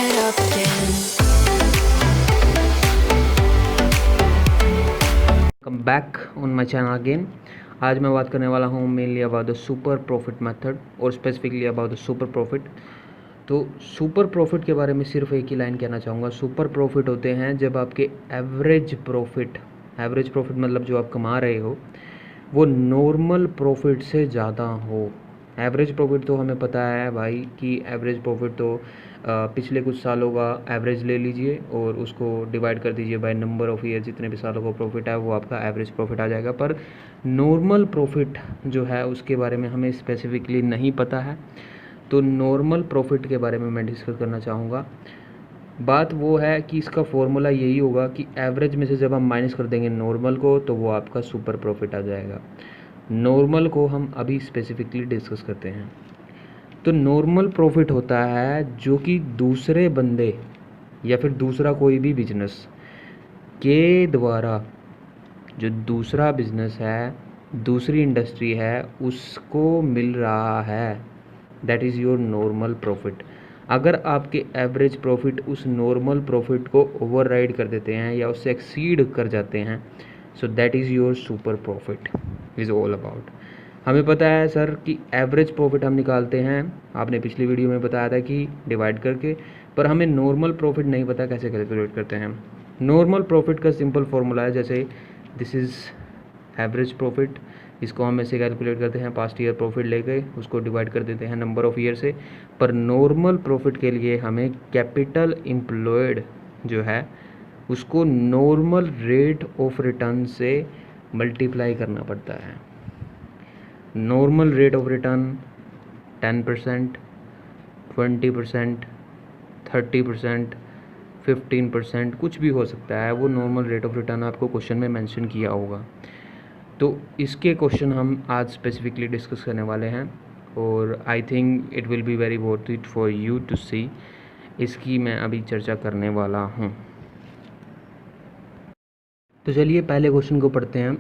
get up again. Come back on my channel again. आज मैं बात करने वाला हूँ mainly about the super profit method और specifically about the super profit. तो सुपर प्रॉफिट के बारे में सिर्फ एक ही लाइन कहना चाहूँगा। सुपर प्रॉफिट होते हैं जब आपके एवरेज प्रॉफिट मतलब जो आप कमा रहे हो वो नॉर्मल प्रॉफिट से ज़्यादा हो। एवरेज प्रॉफिट तो हमें पता है भाई कि एवरेज प्रॉफिट तो पिछले कुछ सालों का एवरेज ले लीजिए और उसको डिवाइड कर दीजिए बाय नंबर ऑफ़ ईयर, जितने भी सालों का प्रॉफिट है वो आपका एवरेज प्रॉफिट आ जाएगा। पर नॉर्मल प्रॉफिट जो है उसके बारे में हमें स्पेसिफिकली नहीं पता है, तो नॉर्मल प्रॉफिट के बारे में मैं डिस्कस करना चाहूँगा। बात वो है कि इसका फॉर्मूला यही होगा कि एवरेज में से जब हम माइनस कर देंगे नॉर्मल को तो वो आपका सुपर प्रॉफिट आ जाएगा। नॉर्मल को हम अभी स्पेसिफिकली डिस्कस करते हैं। तो नॉर्मल प्रॉफिट होता है जो कि दूसरे बंदे या फिर दूसरा कोई भी बिजनेस के द्वारा, जो दूसरा बिजनेस है, दूसरी इंडस्ट्री है, उसको मिल रहा है, that is your normal profit. अगर आपके एवरेज प्रॉफिट उस नॉर्मल प्रॉफिट को ओवरराइड कर देते हैं या उससे एक्सीड कर जाते हैं, so that is your super profit is all about. हमें पता है सर कि एवरेज प्रॉफिट हम निकालते हैं, आपने पिछली वीडियो में बताया था कि डिवाइड करके, पर हमें नॉर्मल प्रॉफिट नहीं पता कैसे कैलकुलेट करते हैं। नॉर्मल प्रॉफिट का सिंपल फॉर्मूला है, जैसे दिस इज़ एवरेज प्रॉफिट, इसको हम ऐसे कैलकुलेट करते हैं पास्ट ईयर प्रॉफिट लेके उसको डिवाइड कर देते हैं नंबर ऑफ़ ईयर से। पर नॉर्मल प्रॉफिट के लिए हमें कैपिटल एम्प्लॉयड जो है उसको नॉर्मल रेट ऑफ रिटर्न से मल्टीप्लाई करना पड़ता है। नॉर्मल रेट ऑफ रिटर्न 10%, 20%, 30%, 15%, कुछ भी हो सकता है। वो नॉर्मल रेट ऑफ रिटर्न आपको क्वेश्चन में मेंशन किया होगा। तो इसके क्वेश्चन हम आज स्पेसिफिकली डिस्कस करने वाले हैं और I think it will be very worth it for you to see. इसकी मैं अभी चर्चा करने वाला हूँ। तो चलिए पहले क्वेश्चन को पढ़ते हैं।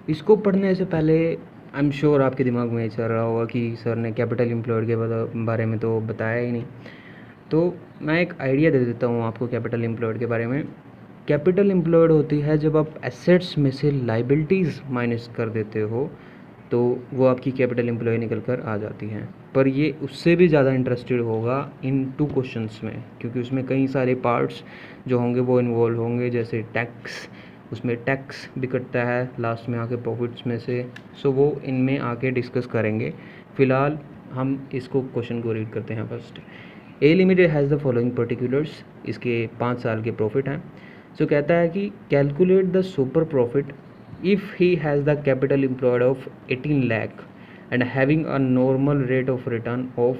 इसको पढ़ने से पहले आई एम श्योर आपके दिमाग में चल रहा होगा कि सर ने कैपिटल एम्प्लॉयड के बारे में तो बताया ही नहीं। तो मैं एक आइडिया दे देता हूँ आपको कैपिटल एम्प्लॉयड के बारे में। कैपिटल एम्प्लॉयड होती है जब आप एसेट्स में से लाइबिलिटीज़ माइनस कर देते हो तो वो आपकी कैपिटल एम्प्लॉय निकल कर आ जाती हैं। पर ये उससे भी ज़्यादा इंटरेस्टेड होगा इन टू क्वेश्चंस में, क्योंकि उसमें कई सारे पार्ट्स जो होंगे वो इन्वॉल्व होंगे, जैसे टैक्स, उसमें टैक्स भी कटता है लास्ट में आके प्रॉफिट्स में से। सो वो इनमें आके डिस्कस करेंगे। फ़िलहाल हम इसको क्वेश्चन को रीड करते हैं first. A limited has the following particulars, इसके 5 साल के प्रॉफिट हैं। सो कहता है कि calculate the super profit if he has the capital employed of 18 lakh and having a normal rate of return of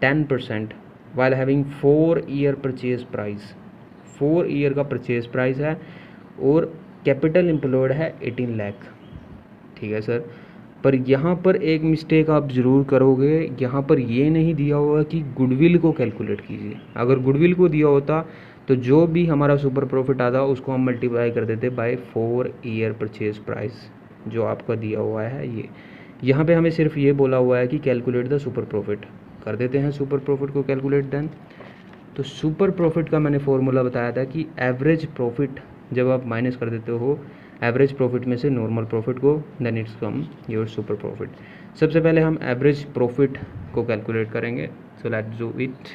10% while having 4-year purchase price। 4 year का purchase price है और कैपिटल एम्प्लॉयड है 18 लाख। ठीक है सर, पर यहाँ पर एक मिस्टेक आप ज़रूर करोगे। यहाँ पर ये नहीं दिया होगा कि गुडविल को कैलकुलेट कीजिए। अगर गुडविल को दिया होता तो जो भी हमारा सुपर प्रॉफिट आता उसको हम मल्टीप्लाई कर देते बाय 4 ईयर परचेज प्राइस जो आपका दिया हुआ है। ये यहाँ पे हमें सिर्फ ये बोला हुआ है कि कैलकुलेट द सुपर प्रॉफिट, कर देते हैं सुपर प्रॉफिट को कैलकुलेट। देन तो सुपर प्रॉफिट का मैंने फॉर्मूला बताया था कि एवरेज प्रॉफिट जब आप माइनस कर देते हो एवरेज प्रॉफिट में से नॉर्मल प्रॉफिट को, then it's come your super profit. सबसे पहले हम एवरेज प्रॉफिट को कैलकुलेट करेंगे। So let's do it.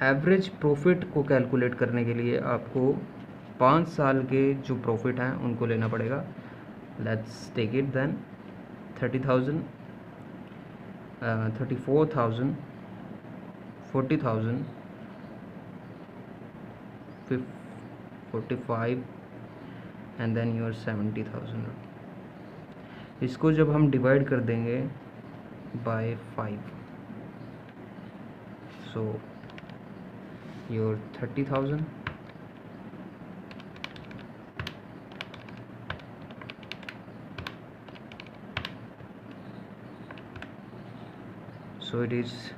Average profit को कैलकुलेट करने के लिए आपको 5 साल के जो प्रॉफिट हैं उनको लेना पड़ेगा। Let's take it then 30,000, 34,000, 40,000, 45 and then your 70,000। इसको जब हम डिवाइड कर देंगे by 5, so your 30,000 so it is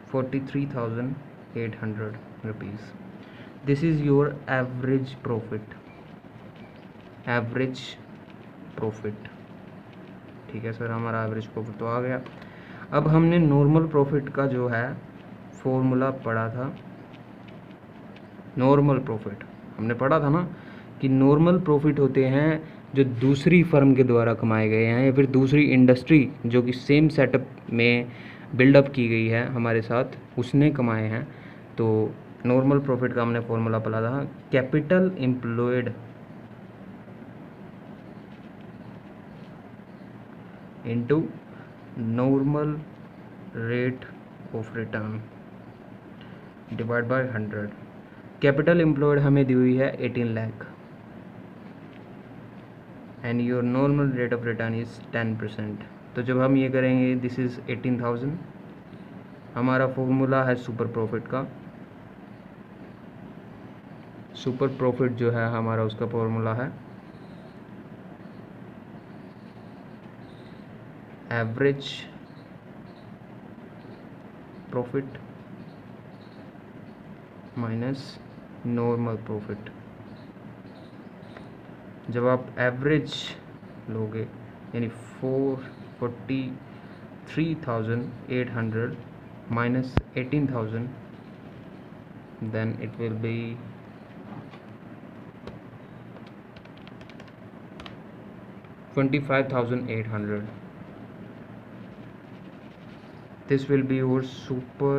43,800 rupees. This is your average profit. ठीक है सर, हमारा एवरेज प्रॉफिट तो आ गया। अब हमने नॉर्मल प्रॉफिट का जो है फॉर्मूला पढ़ा था, नॉर्मल प्रॉफिट हमने पढ़ा था ना कि नॉर्मल प्रॉफिट होते हैं जो दूसरी फर्म के द्वारा कमाए गए हैं या फिर दूसरी इंडस्ट्री जो कि सेम सेटअप में बिल्डअप की गई है हमारे साथ, उसने कमाए हैं। तो नॉर्मल प्रॉफिट का हमने फॉर्मूला पढ़ा था, capital employed into normal rate of return divide by 100। Capital employed हमें दी हुई है 18 lakh and your normal rate of return is 10%। तो जब हम ये करेंगे, दिस इज़ 18,000, हमारा फॉर्मूला है सुपर प्रॉफिट का। सुपर प्रॉफिट जो है हमारा, उसका फॉर्मूला है average profit minus normal profit. जब आप एवरेज लोगे यानी 443,800 minus 18,000, then it will be 25,800. This will be your super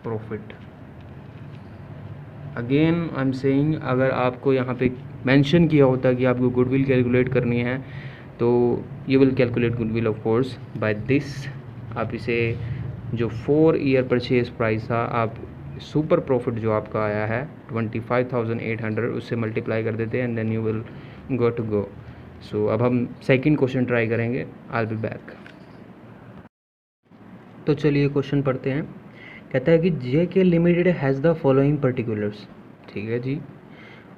profit. Again I am saying, अगर आपको यहाँ पे मेंशन किया होता कि आपको गुडविल कैलकुलेट करनी है तो you will calculate goodwill of course by this. आप इसे जो 4 ईयर परचेज प्राइस था, आप सुपर प्रॉफिट जो आपका आया है 25,800 उससे मल्टीप्लाई कर देते हैं and then you will go to go. So अब हम सेकंड क्वेश्चन ट्राई करेंगे, आई विल बी बैक। तो चलिए क्वेश्चन पढ़ते हैं। कहता है कि JK limited has the following particulars, ठीक है जी।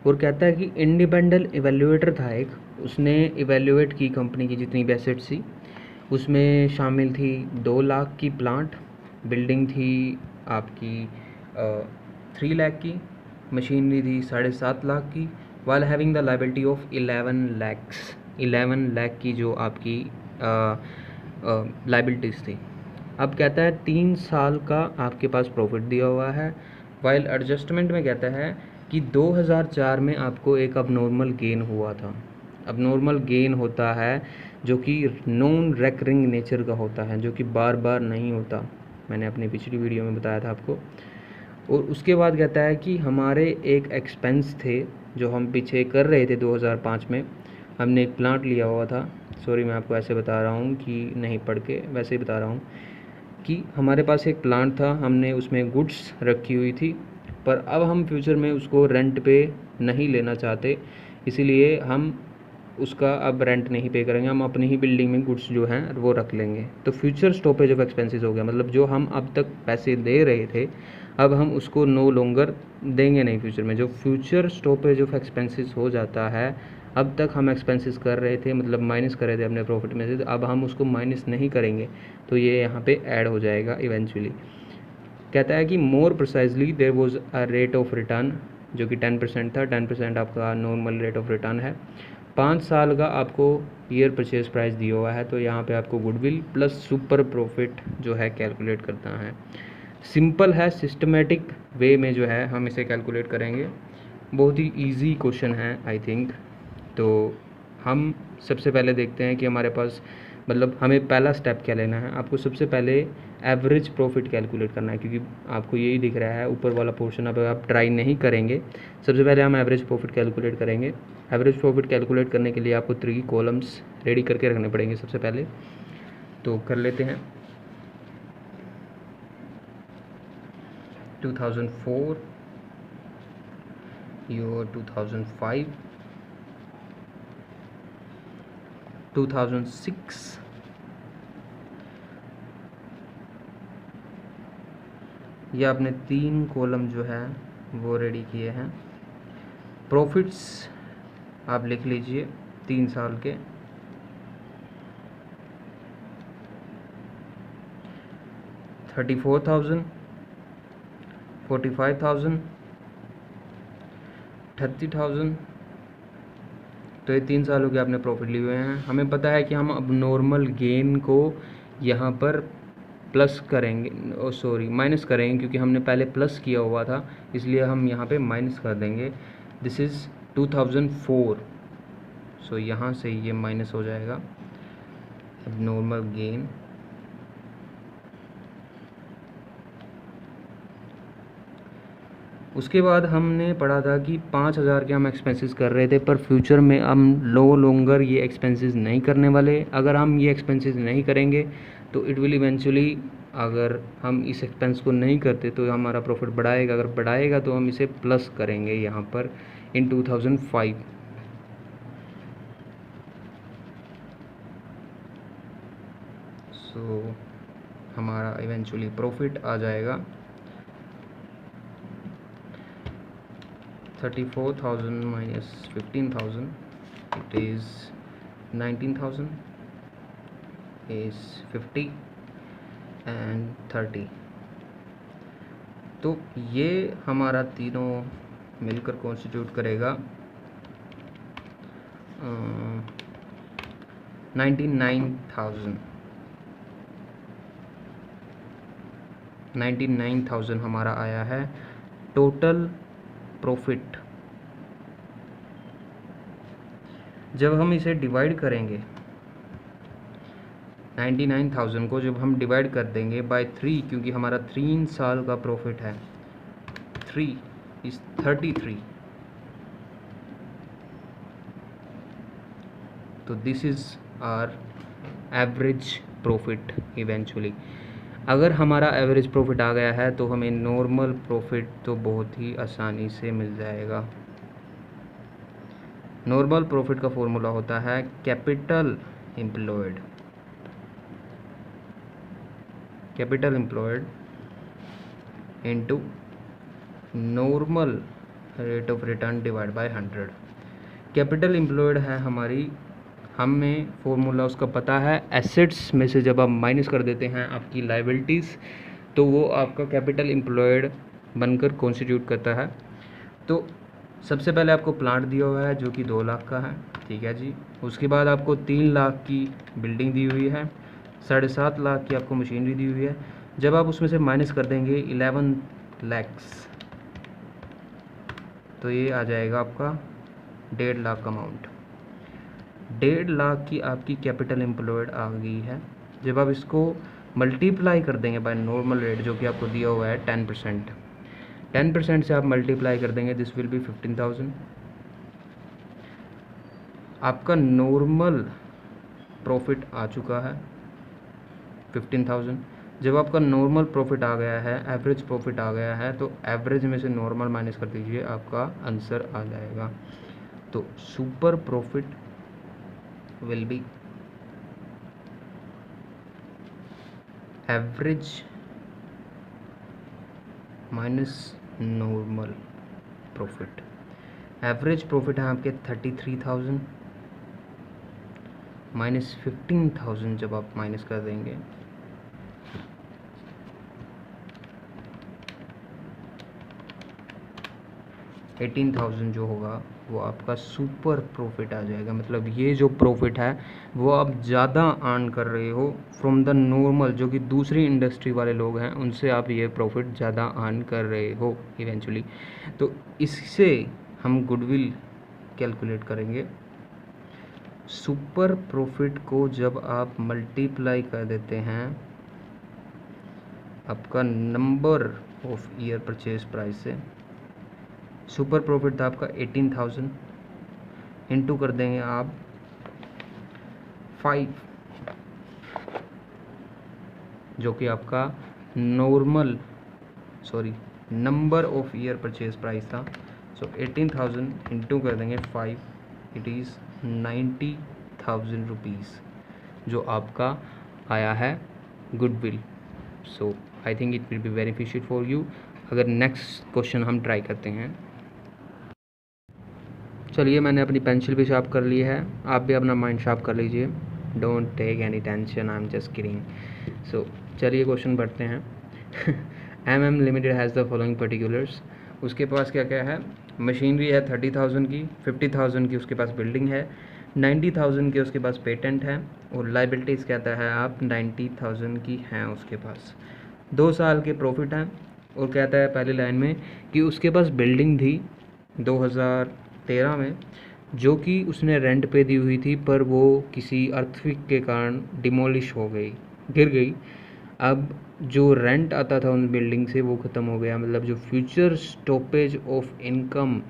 और कहता है कि इंडिपेंडेंट इवेल्युएटर था एक, उसने इवेल्युएट की कंपनी की जितनी भी एसेट्स थी, उसमें शामिल थी 2 लाख की प्लांट, बिल्डिंग थी आपकी 3 लाख की, मशीनरी थी 7.5 लाख की, while having the liability of 11 lakh की जो आपकी लायबिलिटीज़ थी। अब कहता है 3 साल का आपके पास प्रॉफिट दिया हुआ है, वाइल एडजस्टमेंट में कहता है कि 2004 में आपको एक अबनॉर्मल गेन हुआ था। अबनॉर्मल गेन होता है जो कि नॉन रेकरिंग नेचर का होता है, जो कि बार बार नहीं होता, मैंने अपनी पिछली वीडियो में बताया था आपको। और उसके बाद कहता है कि हमारे एक एक्सपेंस थे जो हम पीछे कर रहे थे 2005 में, हमने एक प्लांट लिया हुआ था। सॉरी, मैं आपको ऐसे बता रहा हूँ कि नहीं पढ़ के, वैसे ही बता रहा हूँ कि हमारे पास एक प्लांट था, हमने उसमें गुड्स रखी हुई थी, पर अब हम फ्यूचर में उसको रेंट पे नहीं लेना चाहते, इसीलिए हम उसका अब रेंट नहीं पे करेंगे, हम अपनी ही बिल्डिंग में गुड्स जो हैं वो रख लेंगे। तो फ्यूचर स्टॉपेज ऑफ एक्सपेंसेस हो गया, मतलब जो हम अब तक पैसे दे रहे थे अब हम उसको नो लॉन्गर देंगे नहीं फ्यूचर में। जो फ्यूचर स्टॉपेज ऑफ एक्सपेंसेस हो जाता है, अब तक हम एक्सपेंसेस कर रहे थे, मतलब माइनस कर रहे थे अपने प्रॉफिट में से, तो अब हम उसको माइनस नहीं करेंगे, तो ये यहाँ पे ऐड हो जाएगा इवेंचुअली। कहता है कि more precisely there was a rate of return जो कि 10% था, 10% आपका नॉर्मल रेट ऑफ रिटर्न है। 5 साल का आपको ईयर परचेज प्राइस दिया हुआ है, तो यहाँ पे आपको गुडविल प्लस सुपर प्रॉफिट जो है कैलकुलेट करना है। सिंपल है, सिस्टमेटिक वे में जो है हम इसे कैलकुलेट करेंगे, बहुत ही ईजी क्वेश्चन है आई थिंक। तो हम सबसे पहले देखते हैं कि हमारे पास, मतलब हमें पहला स्टेप क्या लेना है। आपको सबसे पहले एवरेज प्रॉफिट कैलकुलेट करना है, क्योंकि आपको यही दिख रहा है ऊपर वाला पोर्शन, अब आप ट्राई नहीं करेंगे। सबसे पहले हम एवरेज प्रॉफिट कैलकुलेट करेंगे। एवरेज प्रॉफिट कैलकुलेट करने के लिए आपको 3 कॉलम्स रेडी करके रखने पड़ेंगे सबसे पहले, तो कर लेते हैं। 2004, your 2005, 2006, ये आपने 3 कॉलम जो है वो रेडी किए हैं। प्रॉफिट्स आप लिख लीजिए 3 साल के, 34,000, 45,000, 30,000 तो ये 3 सालों के आपने प्रॉफिट लिए हुए हैं। हमें पता है कि हम अब नॉर्मल गेन को यहाँ पर प्लस करेंगे, सॉरी माइनस करेंगे, क्योंकि हमने पहले प्लस किया हुआ था, इसलिए हम यहाँ पे माइनस कर देंगे। दिस इज़ 2004, सो यहाँ से ये माइनस हो जाएगा अब नॉर्मल गेन। उसके बाद हमने पढ़ा था कि 5,000 के हम एक्सपेंसेस कर रहे थे, पर फ्यूचर में हम नो लॉन्गर ये एक्सपेंसेस नहीं करने वाले। अगर हम ये एक्सपेंसेस नहीं करेंगे तो इट विल इवेंचुअली, अगर हम इस एक्सपेंस को नहीं करते तो हमारा प्रॉफिट बढ़ाएगा, अगर बढ़ाएगा तो हम इसे प्लस करेंगे यहाँ पर इन 2005। सो हमारा इवेंचुअली प्रॉफिट आ जाएगा 34,000 minus 15,000, it is 19,000 is 50 and 30। तो ये हमारा तीनों मिलकर कॉन्स्टिट्यूट करेगा 99,000 हमारा आया है टोटल प्रॉफिट। जब हम इसे डिवाइड करेंगे 99,000 को जब हम डिवाइड कर देंगे बाय 3, क्योंकि हमारा 3 साल का प्रॉफिट है, 3 इज 33, तो this is our average profit eventually. अगर हमारा एवरेज प्रॉफिट आ गया है तो हमें नॉर्मल प्रॉफिट तो बहुत ही आसानी से मिल जाएगा। नॉर्मल प्रॉफिट का फॉर्मूला होता है capital employed, capital employed into normal rate of return divide by 100। Capital employed है हमारी, हमें फॉर्मूला उसका पता है, एसेट्स में से जब आप माइनस कर देते हैं आपकी लायबिलिटीज़ तो वो आपका कैपिटल एम्प्लॉयड बनकर कॉन्स्टिट्यूट करता है। तो सबसे पहले आपको प्लांट दिया हुआ है जो कि 2 लाख का है, ठीक है जी। उसके बाद आपको 3 लाख की बिल्डिंग दी हुई है, 7.5 लाख की आपको मशीनरी दी हुई है। जब आप उसमें से माइनस कर देंगे 11 लैक्स तो ये आ जाएगा आपका 1.5 लाख का अमाउंट। 1.5 लाख की आपकी कैपिटल एम्प्लॉयड आ गई है। जब आप इसको मल्टीप्लाई कर देंगे बाय नॉर्मल रेट जो कि आपको दिया हुआ है 10%, 10% से आप मल्टीप्लाई कर देंगे, दिस विल बी 15,000। आपका नॉर्मल प्रॉफिट आ चुका है 15,000। जब आपका नॉर्मल प्रॉफिट आ गया है, एवरेज प्रॉफिट आ गया है, तो एवरेज में से नॉर्मल माइनस कर दीजिए, आपका आंसर आ जाएगा। तो super profit will be average minus normal profit। Average profit है आपके 33,000 माइनस 15,000, जब आप माइनस कर देंगे 18,000 जो होगा वो आपका सुपर प्रॉफिट आ जाएगा। मतलब ये जो प्रॉफिट है वो आप ज़्यादा अर्न कर रहे हो फ्रॉम द नॉर्मल, जो कि दूसरी इंडस्ट्री वाले लोग हैं उनसे आप ये प्रॉफिट ज़्यादा अर्न कर रहे हो इवेंचुअली। तो इससे हम गुडविल कैलकुलेट करेंगे। सुपर प्रॉफिट को जब आप मल्टीप्लाई कर देते हैं आपका number of year purchase price से, सुपर प्रॉफिट था आपका 18,000, इंटू कर देंगे आप 5, जो कि आपका number of year purchase price था। सो 18,000 इंटू कर देंगे 5, इट इज़ 90,000 रुपीज़ जो आपका आया है goodwill. So I think it will be beneficial for you. अगर नेक्स्ट क्वेश्चन हम ट्राई करते हैं। चलिए, मैंने अपनी पेंसिल भी शार्प कर ली है, आप भी अपना माइंड शार्प कर लीजिए। Don't take any tension, I am just kidding. So चलिए क्वेश्चन पढ़ते हैं। MM limited has the following particulars. उसके पास क्या क्या है, मशीनरी है 30,000 की, 50,000 की उसके पास बिल्डिंग है, 90,000 के उसके पास पेटेंट है, और लाइबिलिटीज़ कहता है आप 90,000 की हैं उसके पास। 2 साल के प्रॉफिट हैं, और कहता है पहली लाइन में कि उसके पास बिल्डिंग थी 2013 में, जो कि उसने रेंट पे दी हुई थी, पर वो किसी अर्थक्वेक के कारण डिमोलिश हो गई, गिर गई। अब जो रेंट आता था उन बिल्डिंग से वो ख़त्म हो गया, मतलब जो फ्यूचर स्टॉपेज ऑफ इनकम,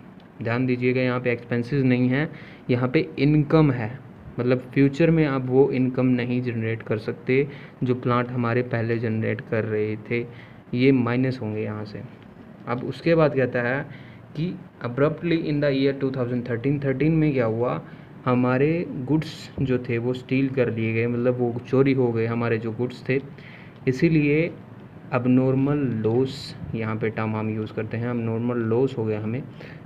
ध्यान दीजिएगा यहाँ पे एक्सपेंसेस नहीं है, यहाँ पे इनकम है, मतलब फ्यूचर में अब वो इनकम नहीं जनरेट कर सकते जो प्लांट हमारे पहले जनरेट कर रहे थे, ये माइनस होंगे यहाँ से। अब उसके बाद कहता है कि अब्रप्टली इन द ईयर 2013 में क्या हुआ, हमारे गुड्स जो थे वो स्टील कर लिए गए, मतलब वो चोरी हो गए हमारे जो गुड्स थे, इसीलिए अब नॉर्मल लॉस यहाँ पे टर्म हम यूज़ करते हैं। अब नॉर्मल लॉस हो गया हमें,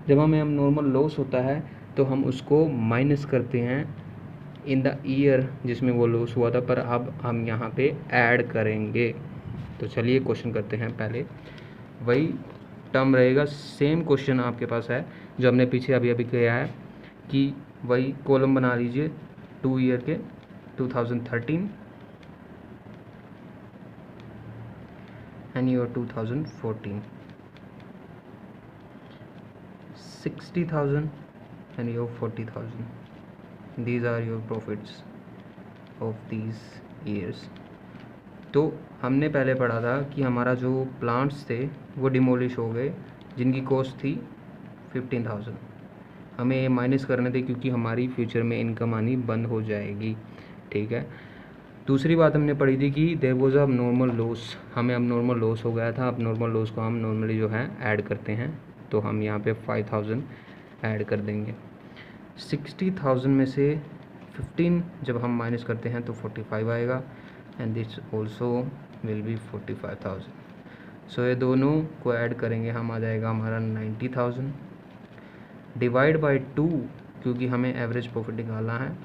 जब हमें अब नॉर्मल लॉस होता है तो हम उसको माइनस करते हैं इन द ईयर जिसमें वो लॉस हुआ था, पर अब हम यहाँ पे ऐड करेंगे। तो चलिए क्वेश्चन करते हैं। पहले वही टर्म रहेगा, सेम क्वेश्चन आपके पास है जो हमने पीछे अभी अभी किया है, कि वही कॉलम बना लीजिए 2 ईयर के 2013 and your 2014, 60,000 and your 40,000. These are your profits of these years. तो हमने पहले पढ़ा था कि हमारा जो प्लांट्स थे वो डिमोलिश हो गए, जिनकी कॉस्ट थी 15,000। हमें ये माइनस करने थे क्योंकि हमारी फ्यूचर में इनकम आनी बंद हो जाएगी, ठीक है। दूसरी बात हमने पढ़ी थी कि देयर वाज अब नॉर्मल लॉस, हमें अब नॉर्मल लॉस हो गया था। अब नॉर्मल लॉस को हम नॉर्मली जो है ऐड करते हैं, तो हम यहाँ पे 5,000 ऐड कर देंगे। 60,000 में से 15 जब हम माइनस करते हैं तो 45 आएगा, and this also will be 45,000। सो ये दोनों को ऐड करेंगे हम, आ जाएगा हमारा 90,000 डिवाइड बाई 2, क्योंकि हमें एवरेज प्रॉफिट निकालना है।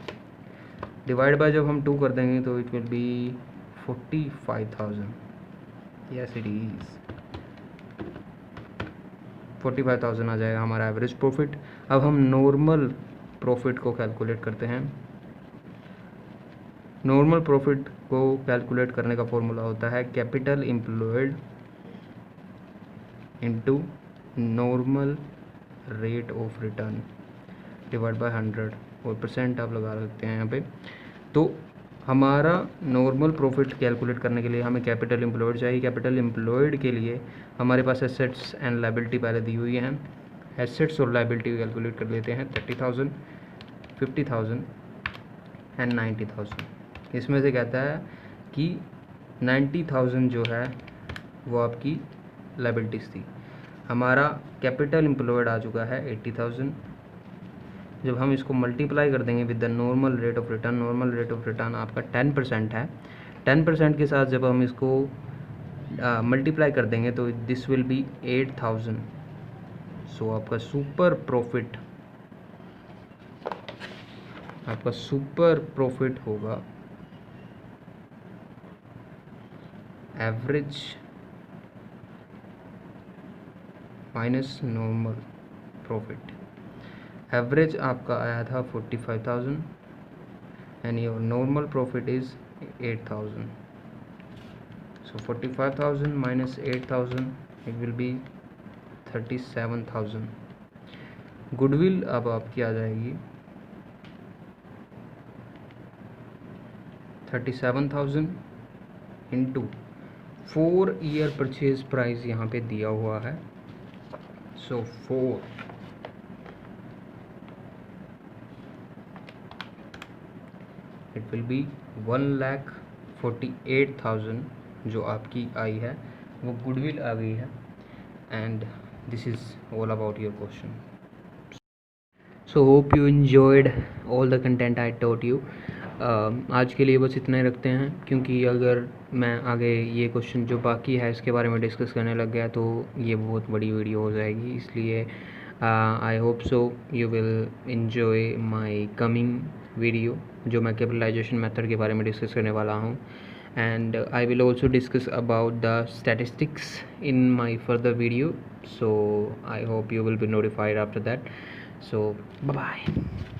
डिवाइड बाय जब हम 2 कर देंगे तो it will B 45,000। Yes it is 45,000 आ जाएगा हमारा एवरेज प्रॉफिट। अब हम नॉर्मल प्रॉफिट को कैलकुलेट करते हैं। नॉर्मल प्रॉफिट को कैलकुलेट करने का फॉर्मूला होता है capital employed into normal rate of return divide by 100, और परसेंट आप लगा सकते हैं यहाँ पे। तो हमारा नॉर्मल प्रॉफिट कैलकुलेट करने के लिए हमें कैपिटल एम्प्लॉयड चाहिए। कैपिटल एम्प्लॉयड के लिए हमारे पास एसेट्स एंड लायबिलिटी पहले दी हुई हैं। एसेट्स और लायबिलिटी कैलकुलेट कर लेते हैं, 30,000, 50,000 एंड 90,000। इसमें से कहता है कि 90,000 जो है वो आपकी लायबिलिटीज़ थी। हमारा कैपिटल एम्प्लॉयड आ चुका है 80,000। जब हम इसको मल्टीप्लाई कर देंगे with the normal rate of return, normal rate of return आपका 10% है, 10% के साथ जब हम इसको मल्टीप्लाई कर देंगे तो दिस विल बी 8,000। सो आपका सुपर प्रॉफिट होगा average minus normal profit. Average आपका आया था 45,000 and your normal profit is 8,000। So 45,000 minus 8,000 it will B 37,000। Goodwill अब आपकी आ जाएगी 37,000 इंटू 4 ईयर परचेज प्राइस यहाँ पे दिया हुआ है। सो 4 इट विल बी 1,48,000 जो आपकी आई है वो गुडविल आ गई है। And this is all about your question. So hope you enjoyed all the content I taught you. आज के लिए बस इतना ही रखते हैं, क्योंकि अगर मैं आगे ये क्वेश्चन जो बाकी है इसके बारे में डिस्कस करने लग गया तो ये बहुत बड़ी वीडियो हो जाएगी, इसलिए I hope so you will enjoy my coming video जो मैं कैपिटलाइजेशन मेथड के बारे में डिस्कस करने वाला हूँ। and I will also discuss about the statistics in my further video. So I hope you will be notified after that. So bye bye.